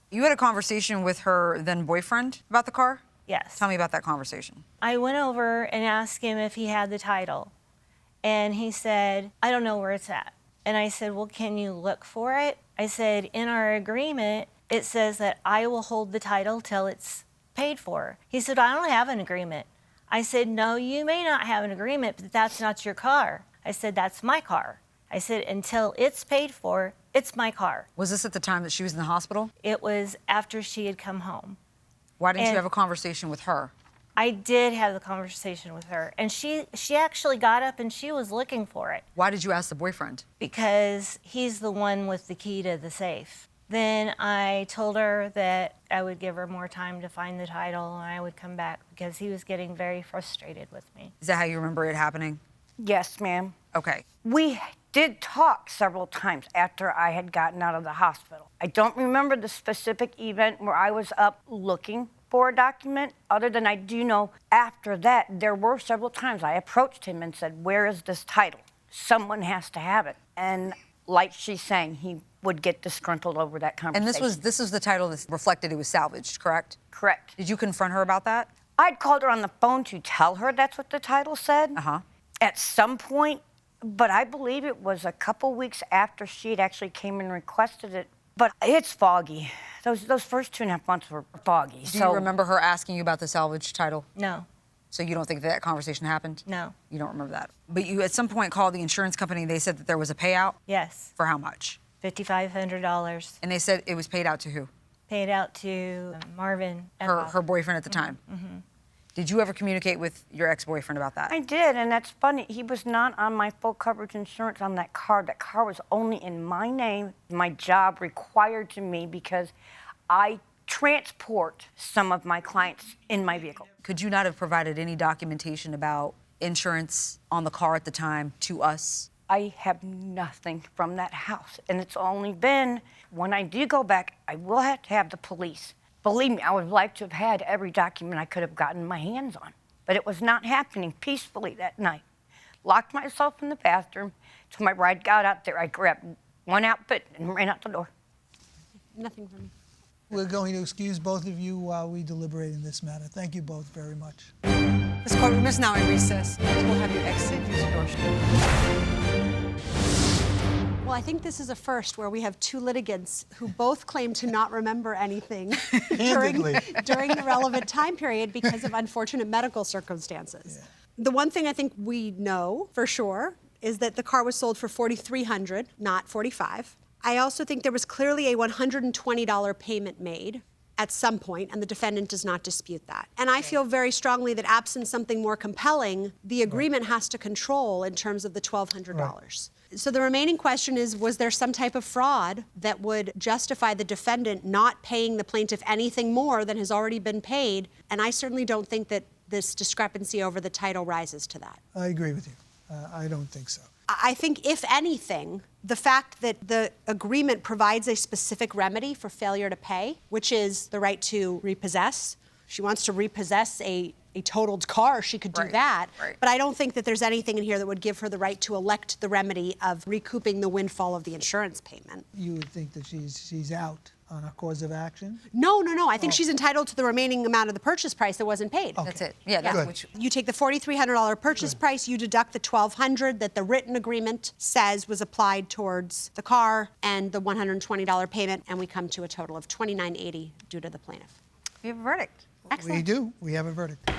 You had a conversation with her then boyfriend about the car? Yes. Tell me about that conversation. I went over and asked him if he had the title. And he said, I don't know where it's at. And I said, well, can you look for it? I said, in our agreement, it says that I will hold the title till it's paid for. He said, I don't have an agreement. I said, no, you may not have an agreement, but that's not your car. I said, that's my car. I said, until it's paid for, it's my car. Was this at the time that she was in the hospital? It was after she had come home. Why didn't you have a conversation with her? I did have the conversation with her, and she actually got up and she was looking for it. Why did you ask the boyfriend? Because he's the one with the key to the safe. Then I told her that I would give her more time to find the title and I would come back because he was getting very frustrated with me. Is that how you remember it happening? Yes, ma'am. Okay. We did talk several times after I had gotten out of the hospital. I don't remember the specific event where I was up looking for a document, other than I do know after that, there were several times I approached him and said, where is this title? Someone has to have it. And like she's saying, he would get disgruntled over that conversation. And this was the title that reflected it was salvaged, correct? Correct. Did you confront her about that? I'd called her on the phone to tell her that's what the title said. Uh-huh. At some point, but I believe it was a couple weeks after she'd actually came and requested it. But it's foggy. Those first 2.5 months were foggy. Do you remember her asking you about the salvage title? No. So you don't think that conversation happened? No. You don't remember that. But you at some point called the insurance company. They said that there was a payout? Yes. For how much? $5,500. And they said it was paid out to who? Paid out to Marvin. Her boyfriend at the time? Mm-hmm. Did you ever communicate with your ex-boyfriend about that? I did, and that's funny. He was not on my full coverage insurance on that car. That car was only in my name. My job required to me because I transport some of my clients in my vehicle. Could you not have provided any documentation about insurance on the car at the time to us? I have nothing from that house, and it's only been, when I do go back, I will have to have the police. Believe me, I would like to have had every document I could have gotten my hands on, but it was not happening peacefully that night. Locked myself in the bathroom till my bride got out there. I grabbed one outfit and ran out the door. Nothing for me. We're going to excuse both of you while we deliberate in this matter. Thank you both very much. This courtroom is now in recess. We'll have you exit use the door. Well, I think this is a first where we have two litigants who both claim to not remember anything during the relevant time period because of unfortunate medical circumstances. Yeah. The one thing I think we know for sure is that the car was sold for $4,300, not $45,000. I also think there was clearly a $120 payment made at some point, and the defendant does not dispute that. And I feel very strongly that absent something more compelling, the agreement has to control in terms of the $1,200. Right. So the remaining question is, was there some type of fraud that would justify the defendant not paying the plaintiff anything more than has already been paid? And I certainly don't think that this discrepancy over the title rises to that. I agree with you. I don't think so. I think, if anything, the fact that the agreement provides a specific remedy for failure to pay, which is the right to repossess. She wants to repossess a totaled car, she could do that. Right. But I don't think that there's anything in here that would give her the right to elect the remedy of recouping the windfall of the insurance payment. You would think that she's out on a cause of action? No. I think she's entitled to the remaining amount of the purchase price that wasn't paid. Okay. That's it. Yeah, that's which you take the $4,300 purchase price, you deduct the $1,200 that the written agreement says was applied towards the car, and the $120 payment, and we come to a total of $2,980 due to the plaintiff. we have a verdict. Excellent. We do. We have a verdict.